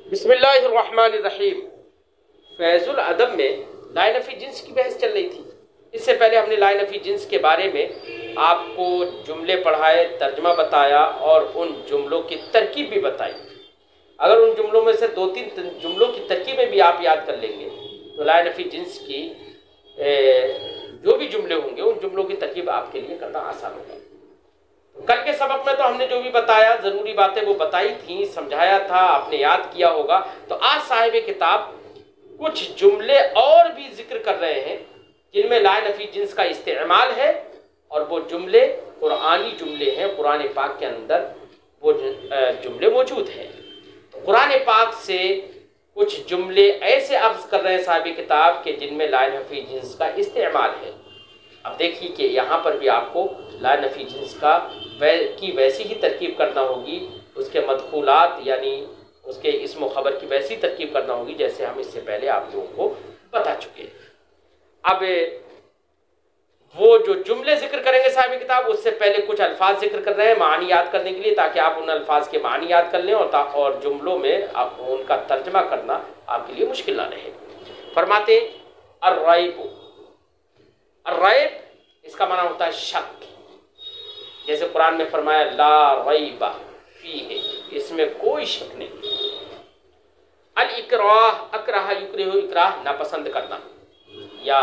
बिस्मिल्लाहिर्रहमानिर्रहीम। फैजुल अदब में लाए नफ़ी जिन्स की बहस चल रही थी। इससे पहले हमने लाए नफ़ी जिन्स के बारे में आपको जुमले पढ़ाए, तर्जमा बताया और उन जुमलों की तरकीब भी बताई। अगर उन जुमलों में से 2-3 जुमलों की तरकीबें भी आप याद कर लेंगे तो लाए नफ़ी जिन्स की जो भी जुमले होंगे उन जुमलों की तरकीब आपके लिए करना आसान होगा। कल के सबक में तो हमने जो भी बताया, ज़रूरी बातें वो बताई थी, समझाया था, आपने याद किया होगा। तो आज साहिब किताब कुछ जुमले और भी जिक्र कर रहे हैं जिनमें लाए नफ़ी जिन्स का इस्तेमाल है और वो जुमले कुरानी जुमले हैं। कुरान पाक के अंदर वो जुमले मौजूद हैं। तो कुरान पाक से कुछ जुमले ऐसे अख्ज़ कर रहे हैं साहिब किताब के जिनमें लाए नफ़ी जिन्स का इस्तेमाल है। अब देखिए कि यहाँ पर भी आपको लाए नफ़ी जिन्स की वैसी ही तरकीब करना होगी, उसके मदखूलात यानी उसके इस्म खबर की वैसी तरकीब करना होगी जैसे हम इससे पहले आप लोगों को बता चुके हैं। अब वो जो जुमले जिक्र करेंगे साहिब किताब, उससे पहले कुछ अल्फाज जिक्र कर रहे हैं मानी याद करने के लिए, ताकि आप उन अल्फाज के मानी याद कर लें और जुमलों में आप उनका तर्जमा करना आपके लिए मुश्किल ना रहे। फरमाते अर्रैब। अर्रैब इसका माना होता है शक। जैसे कुरान में फरमाया ला रैबा फीह, इसमें कोई शक नहीं। अल इकराह, अकराह युकरिहु, इकराह नापसंद करना, या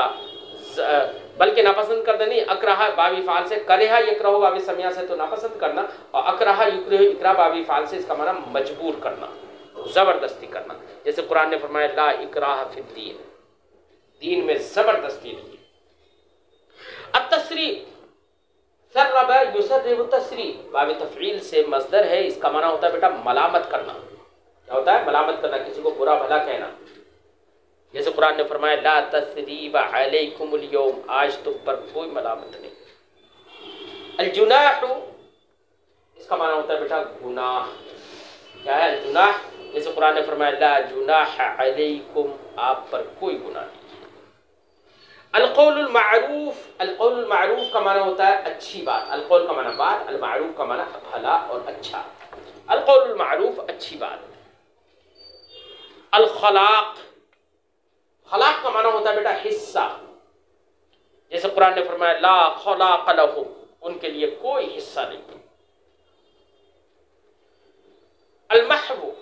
बल्कि नापसंद करना नहीं, अकराह बाबी फाल से, करेहा यकराहु बाबी समिया से तो नापसंद करना, और अकराह युकरिहु इकराह बाबी फाल से इसका माना मजबूर करना, ज़बरदस्ती करना। जैसे कुरान ने फरमाया ला इकराह फिद्दीन, दीन में ज़बरदस्ती नहीं। अत्तस्रीब, सर्रबा युसर्रिबु तस्रीब, बाब तफ़ईल से मस्दर है। इसका माना होता है बेटा मलामत करना। क्या होता है? मलामत करना, किसी को बुरा भला कहना। जैसे कुरान ने फरमाया ला तस्रीब अलैकुमुल यौम, आज तुम पर कोई मलामत नहीं। अल जुनाह, इसका माना होता है बेटा गुनाह। क्या है अल जुनाह? जैसे कुरान ने फरमाया ला जुनाह अलैकुम, आप पर कोई गुनाह नहीं। अलकौलुल मारूफ, अलकौलुल मारूफ का माना होता है अच्छी बात। अलकौल का माना बात, अल मारूफ का माना भला और अच्छा। अलकौलुल मारूफ अच्छी बात। अल खलाक, खलाक का माना होता है बेटा हिस्सा। जैसे कुरान ने फरमाया ला खलाक लहुम, उनके लिए कोई हिस्सा नहीं। अल महवू,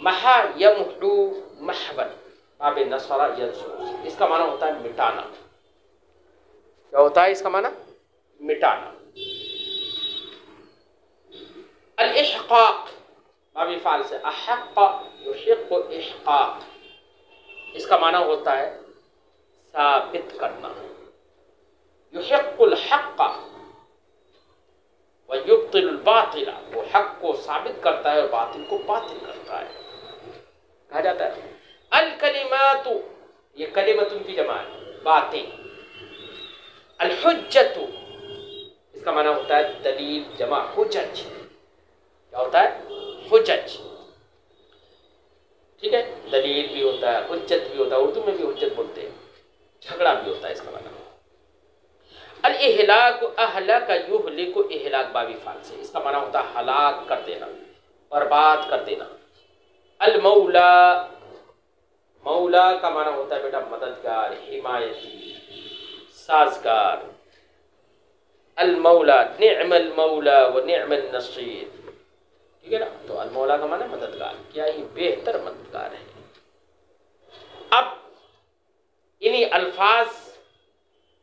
महा यमहू महवन, बाबे नसरा यंसुर, इसका माना होता है मिटाना। क्या होता है इसका माना? मिटाना। अल इहक़ाक़, बाबे फाल से, अहक़ युहिक़्क़ु इहक़ाक़, इसका माना होता है साबित करना। युहिक़्क़ुल हक़्क़ व युब्तिलुल बातिल, वो हक़ को साबित करता है और बातिल को बातिल करता है। कहा जाता है अल कलिमातु, ये कलिमतुन की जमा है, बातें। अल हुज्जतु, इसका माना होता है दलील, जमा हुज्जत। क्या होता है? हुज्जत। ठीक है, दलील भी होता है, हुज्जत भी होता है, उर्दू में भी हुज्जत बोलते हैं, झगड़ा भी होता है इसका माना। अल इहलाक, अहलक युहलिकु इहलाक, बाबी फाल से, इसका माना होता है हलाक कर देना, बर्बाद कर देना। अल मौला, मौला का माना होता है बेटा मददगार, हिमायती, साजगार। अल मौला निअमल मौला व निअमल नसीर, ठीक है ना? तो अल मौला का माना मददगार, क्या ही बेहतर मददगार है। अब इन्हीं अल्फाज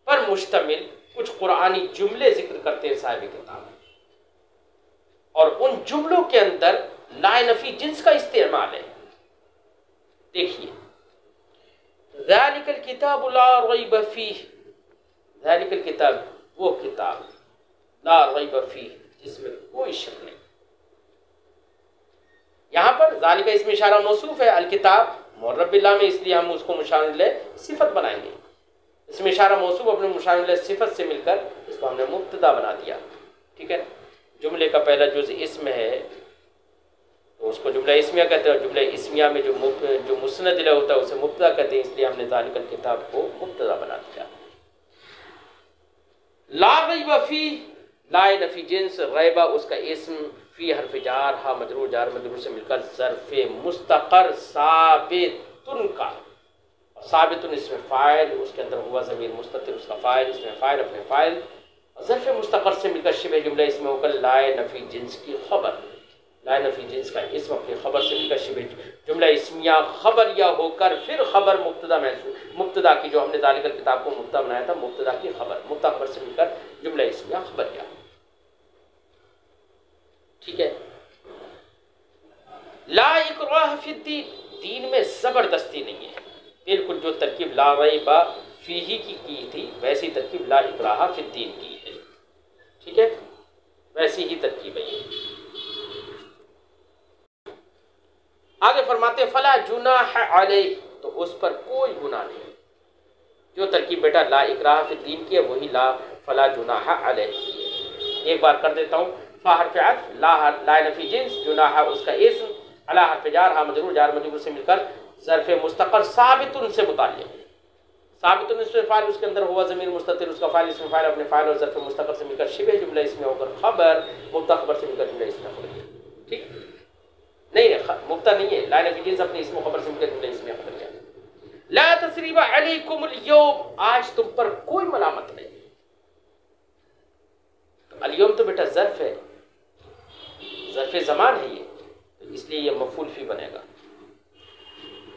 पर मुश्तमिल कुछ कुरानी जुमले जिक्र करते हैं साहिब किताब, और उन जुमलों के अंदर लाए नफ़ी जिन्स का इस्तेमाल है। देखिए ज़ालिकल किताब ला रैब फीह, ज़ालिकल किताब वो किताब, ला रैब फीह जिसमें कोई शक नहीं। यहाँ पर ज़ालिका इसमें इशारा मौसूफ है, अल किताब मुअर्रब बिल्लाह में, इसलिए हम उसको मुशार इलैह सिफत बनाएंगे। इसमें इशारा मौसूफ अपने मुशार इलैह सिफत से मिलकर इसको हमने मुब्तदा बना दिया। ठीक है, जुमले का पहला जुज़ इसम है तो उसको जुमला इस्मिया कहते हैं, और जुमला इस्मिया में जो मुस्नद इलैह होता है उसे मुब्तदा कहते हैं, इसलिए हमने ज़ालिकल किताब को मुब्तदा बना दिया। ला रैब फीह, लाए नफ़ी जिन्स, रैबा उसका इस्म, फ़ी हर्फ जार हा मजरूर जार मजरूर से मिलकर ज़र्फ़ मुस्तक़र साबितुन का, साबितुन इसमें फ़ाइल, उसके अंदर हुआ ज़मीर मुस्ततिर उसका फ़ाइल, इसमें फ़ाइल अपने फ़ाइल, ज़र्फ़ मुस्तक़र से मिलकर शिबे जुमला इसमें होकर लाए नफ़ी जिन्स की ख़बर, लाए नफ़ी जिन्स का इसम अपनी ख़बर से मिलकर शिबे जुमला इसमिया ख़बर या होकर फिर ख़बर मुब्तदा महसूस, मुब्तदा की जो हमने ज़ालिकल किताब को मुब्तदा बनाया था, मुब्तदा की ख़बर, मुब्तदा ख़बर से मिलकर जुमला इसमिया ख़बर या। ठीक है। ला इकराह फिद्दीन, दीन में ज़बरदस्ती नहीं है, बिल्कुल जो तरकीब ला रैबा फीही की थी वैसी तरकीब ला इकराह फिद्दीन की है। ठीक है, वैसी ही तरकीब है ये। आगे फरमाते फला जुनाह अलैह, तो उस पर कोई गुनाह नहीं। जो तरकीब बेटा ला इकराह फिद्दीन की है वही ला फला जुनाह अलैह की है। एक बार कर देता हूँ। फा हर्फ अत्फ, ला नफी जिन्स, जुनाह उसका इस्म, अला हर्फ जार हा मजरूर जार मजरूर से मिलकर ज़र्फ़ मुस्तक़र साबितुन से मुताल्लिक़, साबितुन इसमें फ़ाइल, उसके अंदर हुआ ज़मीर मुस्ततिर उसका फ़ाइल, इसमें फ़ाइल अपने फ़ाइल और ज़र्फ़ मुस्तक़र से मिलकर शिबे जुमला इसमें होकर ख़बर, मुब्तदा ख़बर से मिलकर जुमला इसमें ख़बर। ठीक नहीं, मुब्तदा नहीं है, ला नफी जिन्स अपने इसमें ख़बर से मिलकर जुमला इसमें ख़बर किया। ला तस्रीबा अलैकुमुल यौम, आज तुम पर कोई मलामत नहीं। अल-यौम तो बेटा ज़र्फ़ है, ज़र्फ़ ज़मान है ये, तो इसलिए ये मफ़ूल फ़ी बनेगा।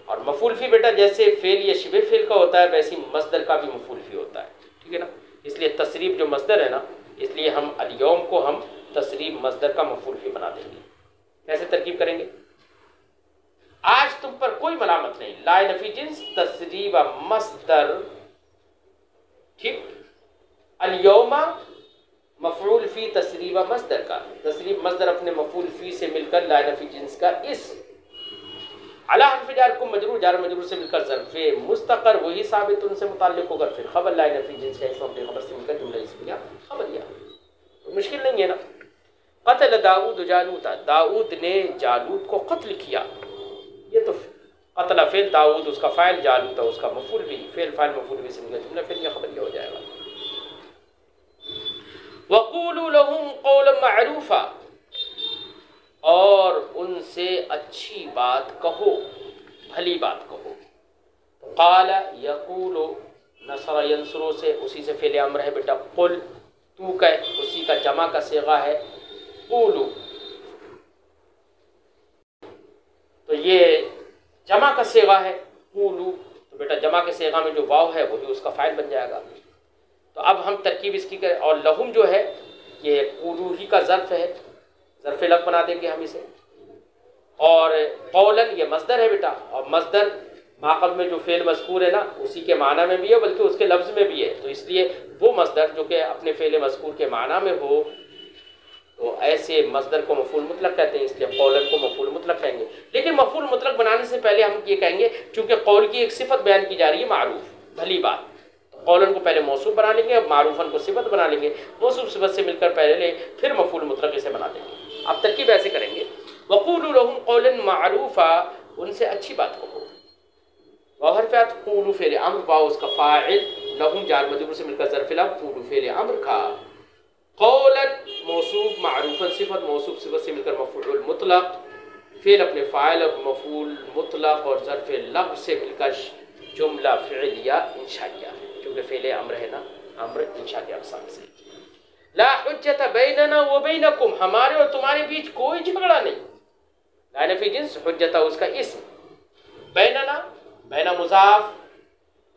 और मफ़ूल फ़ी बेटा जैसे फ़ेल या शिबे फ़ेल का होता है वैसे मस्दर का भी मफ़ूल फ़ी होता है। ठीक है ना, इसलिए तस्रीब जो मस्दर है ना, इसलिए हम अल-यौम को हम तस्रीब मस्दर का मफ़ूल फ़ी बना देंगे। कैसे तरकीब करेंगे? आज तुम पर कोई मलामत नहीं, ला नफ़ी जिन्स तस्रीब मस्दर। ठीक, अल-यौमा मफ़ऊल फ़ी तस्रीब मस्दर का, तस्रीब मस्दर अपने मफ़ऊल फ़ी से मिलकर ला नफ़ी जिन्स का इस, अला हर्फ जार को मजरूर जार मजरूर से मिलकर ज़र्फ़े मुस्तक़र वही साबित उनसे मुताल्लिक़ होकर फिर ख़बर ला नफ़ी जिन्स का इसम अपनी ख़बर से मिलकर जुमला इसमिया ख़बर या। तो मुश्किल नहीं है ना। क़त्ल दाऊद जालूत, दाऊद ने जालूत को क़त्ल किया, ये तो क़त्ल फ़ेल, दाऊद उसका फ़ाइल, जालूत उसका मफ़ऊल भी, फ़ेल फ़ाइल मफ़ऊल भी से मिलकर जुमला फिर यह ख़बर हो जाएगा। वक़ूलू लहुम क़ौलन मअरूफ़ा, और उनसे अच्छी बात कहो, भली बात कहो। तो क़ाला यक़ूलु, नसरा यंसुरु से उसी से फ़ेल अम्र है बेटा, क़ुल तू कह, उसी का जमा का सेगा है क़ूलू, तो ये जमा का सेगा है क़ूलू, तो बेटा जमा के सेगा में जो वाव है वही उसका फ़ाइल बन जाएगा। तो अब हम तरकीब इसकी करें, और लहुम जो है ये क़ूलू ही का ज़र्फ़ है, ज़र्फ़ लफ़ बना देंगे हम इसे। और क़ौलन ये मस्दर है बेटा, और मस्दर माक़ब में जो फ़ेल मज़कूर है ना उसी के माना में भी है बल्कि उसके लफ्ज़ में भी है, तो इसलिए वो मस्दर जो कि अपने फ़ेल मज़कूर के माना में हो तो ऐसे मस्दर को मफ़ूल मुतलक कहते हैं, इसलिए क़ौलन को मफ़ूल मुतलक कहेंगे। लेकिन मफ़ूल मुतलक बनाने से पहले हम ये कहेंगे चूँकि क़ौल की एक सिफ़त बयान की जा रही है मारूफ़, भली बात, क़ौलन को पहले मौसूफ़ बना लेंगे, अब मारूफ़न को सिफ़त बना लेंगे, मौसूफ़ सिफ़त से मिलकर पहले फिर मफ़ूल मुतलक इसे बना देंगे। अब तरकीब ऐसे करेंगे, वक़ूलू लहुम क़ौलन मारूफ़ा, उनसे अच्छी बात कहो। वह हर्फ़ अत्फ़ क़ूलू फ़ेल अम्र, वाव उसका फ़ाइल, लहुम जार मजरूर से मिलकर ज़र्फ़ लफ़, क़ूलू फ़ेल अम्र का, क़ौलन मौसूफ़ मारूफ़न सिफ़त, मौसूफ़ सिफ़त से मिलकर मफ़ऊल मुतलक़, फ़ेल अपने फ़ाइल और मफ़ऊल मुतलक़ और ज़र्फ़ लफ़ से मिलकर जुमला फ़िअलिया इंशाइया, क्योंकि फ़ेल अम्र है ना, अम्र इंशा के अक़साम से। ला हुज्जत बैनना व बैनकुम, हमारे और तुम्हारे बीच कोई झगड़ा नहीं। ला नफ़ी जिन्स, हुज्जत उसका इस्म, बैनना बैना मुज़ाफ़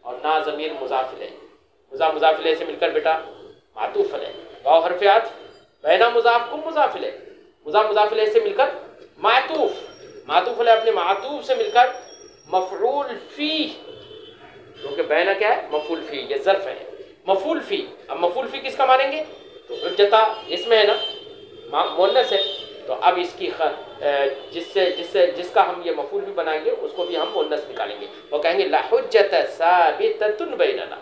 और ना ज़मीर मुज़ाफ़ इलैह, मुज़ाफ़ इलैह से मिलकर बेटा मातूफ़ है, वाव हर्फ़ अत्फ़, बैना मुज़ाफ़ कुम मुज़ाफ़ इलैह, मुज़ाफ़ इलैह से मिलकर मातूफ़ इलैह अपने मातूफ़ से मिलकर मफ़ऊल फ़ी, क्योंकि बैना क्या है मफ़ऊल फ़ी, ये ज़र्फ़ है मफ़ऊल फ़ी। अब मफ़ऊल फ़ी किसका मानेंगे? तो हुज्जता इसमें है ना मुअन्नस है, तो अब इसकी जिसका हम ये मफ़ऊल भी बनाएंगे उसको भी हम मुअन्नस निकालेंगे, वो कहेंगे ला हुज्जत साबिततुन बैनना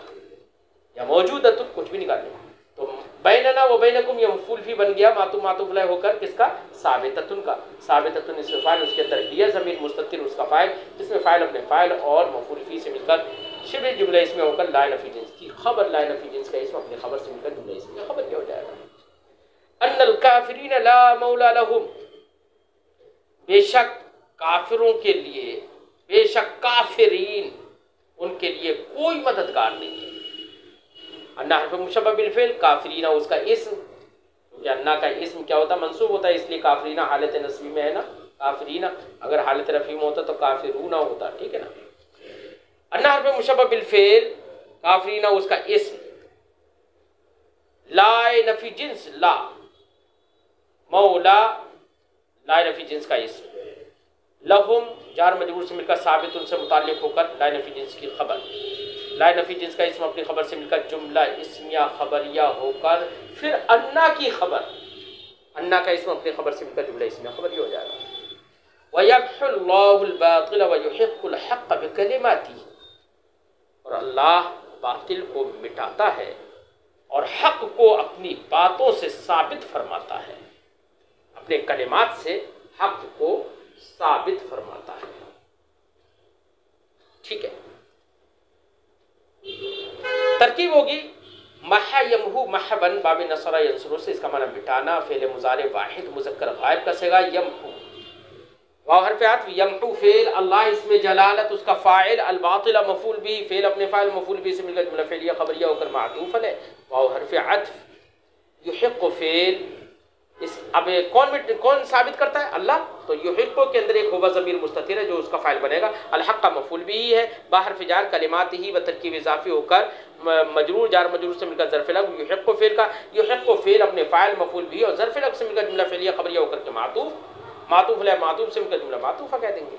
या मौजूदतुन, कुछ भी निकालेंगे। तो बैनना व बैनकुम ये मफ़ऊल फ़ी बन गया मातूफ़ इलैह होकर किसका? साबिततुन का, साबिततुन इसमें फ़ाइल, उसके अंदर हिया ज़मीर मुस्ततिर उसका फ़ाइल, जिसमें फ़ाइल अपने फ़ाइल और मफ़ऊल फ़ी से मिलकर शिबे जुमला इसमें होकर ला नफ़ी जिन्स की ख़बर, ला नफ़ी जिन्स का इसमें अपनी ख़बर से मिलकर जुमला इसमें ख़बर क्या हो जाएगा। अन्नल काफिरीन ला मौला लहुम, बेशक काफिरों के लिए, बेशक काफिरीन उनके लिए कोई मददगार नहीं है। अन्ना हर्फ मुशब्बह बिल फ़िल, काफिरीना उसका इस्म, क्योंकि अन्ना का इस्म क्या होता है, मंसूब होता है, इसलिए काफिरीना हालत नस्बी में है ना, काफिरीना। अगर हालत रफ़ी में होता तो काफिरूना होता, ठीक है ना। अन्ना हर्फ मुशब्बह बिल फ़िल, काफिरीना उसका इस्म, लाए नफी जिन्स ला, मौला लाए नफी जिन्स का इस्म, लहुम जार मजबूर से मिलकर साबित उनसे मुताल्लिक होकर लाए नफी जिन्स की खबर, लाए नफी जिन्स का इस्म अपनी खबर से मिलकर जुमला इस्मिया खबरिया होकर फिर अन्ना की खबर, अन्ना का इस्म अपनी खबर से मिलकर जुमला इस्मिया खबरिया हो जाएगा। वयम्हुल्लाहुल बातिल वयुहिक्कुल हक़्क़ बिकलिमातिही, और अल्लाह बातिल को मिटाता है और हक को अपनी बातों से साबित फरमाता है, अपने कलिमात से हक को साबित फरमाता है। ठीक है, तरकीब होगी महा यमहू महबन बाब नसरा यंसुरू से, इसका माना मिटाना, फेल मुजारे वाहिद मुज़क्कर गायब का सेगा यमहू, वाव हर्फ अत्फ, यमहू फेल, अल्लाह इसमें जलालत उसका फाइल, अल बातिल मफूल भी, फेल अपने फाइल मफूल भी से मिलकर जुमला फेलिया खबरिया होकर मातूफ है, वाव हर्फ अत्फ, युहिक्कु फेल, इस अब कौन साबित करता है, अल्लाह, तो युहिक्कु के अंदर एक होगा ज़मीर मुस्ततिर है जो उसका फाइल बनेगा, अल हक़ का मफूल भी ही है, बाहर फिजार कलिमात ही व तरकीब इजाफी होकर मजरूर जार मजरूर से मिलकर ज़र्फ़ लग, युहिक्कु फेल का युहिक्कु फेल अपने फाइल मफूल भी और ज़र्फ़ लग से मिलकर जुमला फेलिया खबरिया होकर के मातूफ, मातूफ है, मातूफ से मिलकर जुमला मातूफ़ा कह देंगे।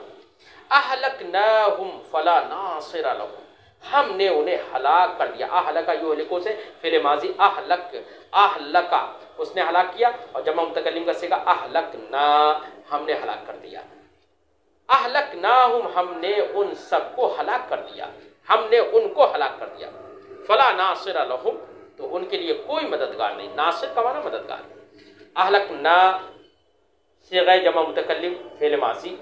अहलकनाहुम फला नासिरा लहुम, हमने उन्हें हलाक कर दिया, अहलका युहलिकु से फेल माजी, अहलक अहलका उसने हलाक किया, और जमा मुतकल्लिम का सेगा अहलकना, हमने हलाक कर दिया, अहलकनाहुम हमने उन सबको हलाक कर दिया, हमने उनको हलाक कर दिया, फला नासिरा लहुम तो उनके लिए कोई मददगार नहीं, नासिर का माना मददगार, अहलकना सेगा जमा मुतकल्लिम फेल माजी,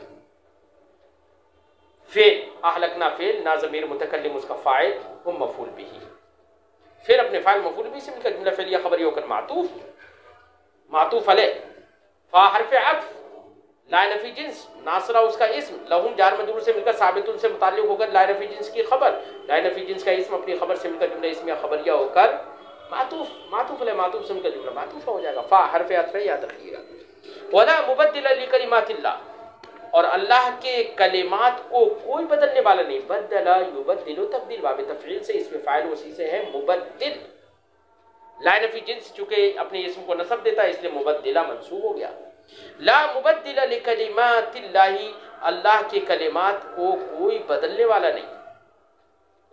फेल अहलकना फेल ना ज़मीर मुतकल्लिम उसका फ़ाइल हुम मफूल बिही, फिर अपने फ़ाइल मफूल भी से मिलकर जुमला फेलिया खबरी होकर मातूफ, मातूफ अलैह, फ़ा हर्फ अत्फ, लाए नफ़ी जिन्स, नासरा उसका इस्म, लहुम जार मजरूर से मिलकर साबित उनसे मुताल्लिक होकर लाए नफ़ी जिन्स की खबर, लाए नफ़ी जिन्स का इस्म अपनी खबर से मिलकर जुमला इस्मिया खबरिया होकर मातूफ, मातूफ अलैह मातूफ से मिलकर जुमला मातूफ हो जाएगा, फ़ा हर्फ अत्फ है, याद रखिएगा। वला मुबद्दिल लिकलिमातिल्लाह, और अल्लाह के कलिमात को कोई बदलने वाला नहीं, बदला युबद्दिलु तब्दील बाब तफ़ईल से, इसमें फ़ाइल उसी से है मुबद्दिल, लाए नफ़ी जिन्स चूँकि अपने इसम को नसब देता है इसलिए मुबद्दिला मंसूब हो गया। ला मुबद्दिल लिकलिमातिल्लाही, अल्लाह के कलिमात को कोई बदलने वाला नहीं,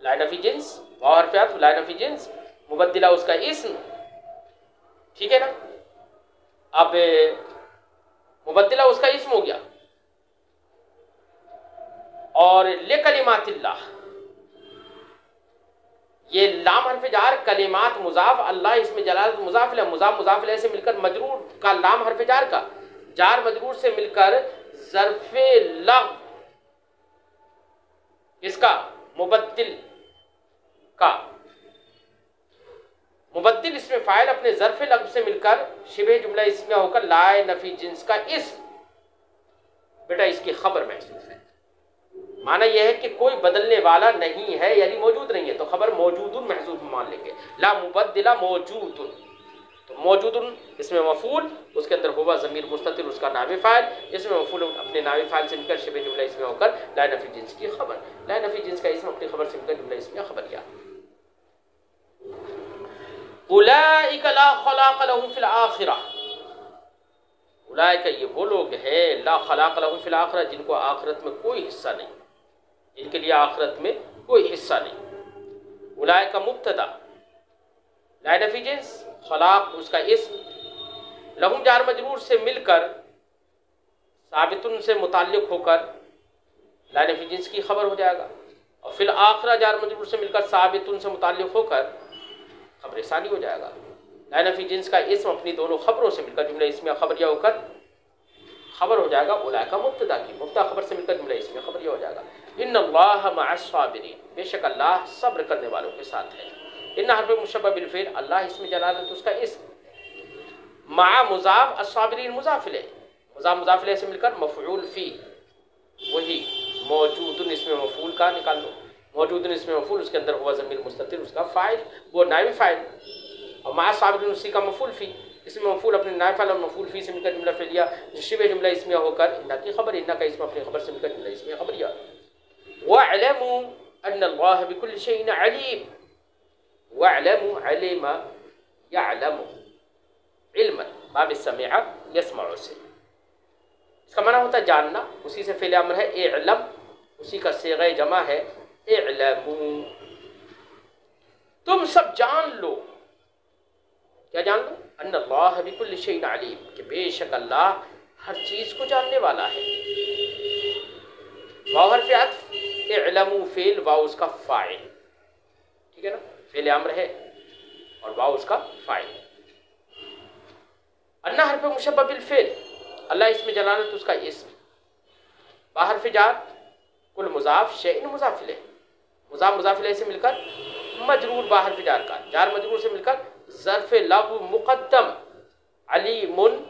लाए नफ़ी जिन्स वाव हर्फ अत्फ, लाए नफ़ी जिन्स मुबद्दिला उसका इस्म, ठीक है ना। अब मुबद्दिला उसका इस्म हो गया, और ले कलिमातिल्लाह ये लाम हर्फ जार, कलिमात मुजाफ, अल्लाह इसमें जलालत मुजाफ ले, मुजाफ मुजाफ ले से मिलकर मजरूर का लाम हर्फ जार का, जार मजरूर से मिलकर ज़र्फ़े लग इसका मुबद्दिल का, मुबद्दिल इसमें फ़ाइल अपने ज़र्फ़े लग से मिलकर शिबह जुमला इसमें होकर लाए नफ़ी जिन्स का इस्म, बेटा इसकी खबर महसूस है, माना यह है कि कोई बदलने वाला नहीं है, यानी मौजूद नहीं है, तो खबर मौजूदुन महसूस मान लेंगे, ला मुबद्दिला मौजूदुन, तो मौजूदुन इसमें मफूल, उसके अंदर होगा ज़मीर मुस्ततिर उसका नाम फ़ाइल, इसमें मफूल अपने नाम फ़ाइल से मिलकर शिबह जुमला इसमें होकर लाए नफ़ी जिन्स की खबर, लाए नफ़ी जिन्स का इसम अपनी खबर से मिलकर जुमला इसमें खबरिया। उलाइका ला खलाक़ लहुम फ़िल आख़िरह, उलाइका ये वो लोग हैं, ला खलाक़ लहुम फ़िल आख़िरह जिनको आखिरत में कोई हिस्सा नहीं, इनके लिए आखिरत में कोई हिस्सा नहीं। उलाए का मुब्तदा, लाए नफ़ी जिन्स, खलाक उसका इस्म, लहुम जार मजरूर से मिलकर साबितुन से मुताल्लिक होकर लाए नफ़ी जिन्स की खबर हो जाएगा, और फिर आखिरा जार मजरूर से मिलकर साबितुन से मुताल्लिक होकर खबर सानी हो जाएगा। लाए नफ़ी जिन्स का इस्म अपनी दोनों खबरों से मिलकर जुमला इसमें खबरिया होकर खबर हो जाएगा, उलाए का मुब्तदा की मुब्तदा खबर से मिलकर जुमला इसमें खबरिया हो जाएगा। इन्नल्लाह मअस्साबिरीन, बेशक अल्लाह सब्र करने वालों के साथ है। इन्ना हर्फ मुशब्बह बिल फ़िल, अल्लाह इसमें जलालत उसका इस्म, मा मुजाफ अस्साबिरीन मुजाफ इलैह, मुजाफ मुजाफ इलैह से मिलकर मफऊल फी, वही मौजूदुन इसमें मफूल का निकाल लो, मौजूदुन इसमें मफूल उसके अंदर हुआ ज़मीर मुस्ततिर उसका फ़ाइल, वो नाइब फ़ाइल, और मा साबिरीन उसी का मफूल फ़ी, इसमें मफूल अपने नाइब फ़ाइल और मफूल फ़ी से मिलकर जुमला फ़िलिया शिबे जुमला इसमिया होकर इन्ना की खबर, इन्ना का इसम अपनी खबर से मिलकर जुमला इसमिया खबरिया। वअलमू अन्नल्लाह बिकुल्लि शैइन अलीम, वअलमू अलिमा यअलमु इल्मन बाब समिअ यस्मउ से, इसका माना होता है जानना, उसी से फ़िल अम्र है इल्म, उसी का सीग़े जमा है इल्मू, तुम सब जान लो, क्या जान लो, अन्नल्लाह बिकुल्लि शैइन अलीम, कि बेशक अल्लाह हर चीज़ को जानने वाला है। वाव हर्फ़ अत्फ़, इल्मू फ़िल, वाव उसका फ़ाइल, ठीक है ना, फ़िल अम्र है और वाव उसका फ़ाइल। अन्ना हर्फ़ मुशब्बह बिल फ़िल, अल्लाह इसमें जलालत उसका इस्म, बा हर्फ़ जार, कुल मुज़ाफ शैइन मुज़ाफ इलैह, मुज़ाफ मुज़ाफ इलैह से मिलकर मजरूर बा हर्फ़ जार का, जार मजरूर से मिलकर ज़र्फ़ लग़्व मुक़द्दम, अलीमुन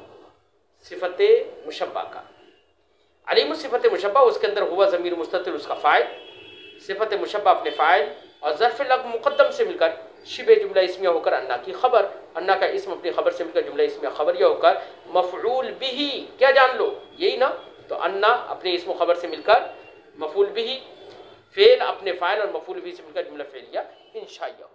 सिफ़ते मुशब्बा का, अलीमुन सिफ़ते मुशब्बा उसके अंदर हुआ ज़मीर मुस्ततिर उसका फ़ाइल, सिफ़ते मुशब्बा अपने फ़ाइल और ज़र्फ़ लग़्व मुक़द्दम से मिलकर शिबे जुमला इसमिया होकर अन्ना की खबर, अन्ना का इसम अपनी खबर से मिलकर जुमला इसमिया खबरिया होकर मफ़ऊल बिही, क्या जान लो, यही ना, तो अन्ना अपने इसम खबर से मिलकर मफ़ऊल बिही, फ़ेल अपने फ़ाइल और मफ़ऊल बिही से मिलकर जुमला फ़ेलिया इंशाअल्लाह।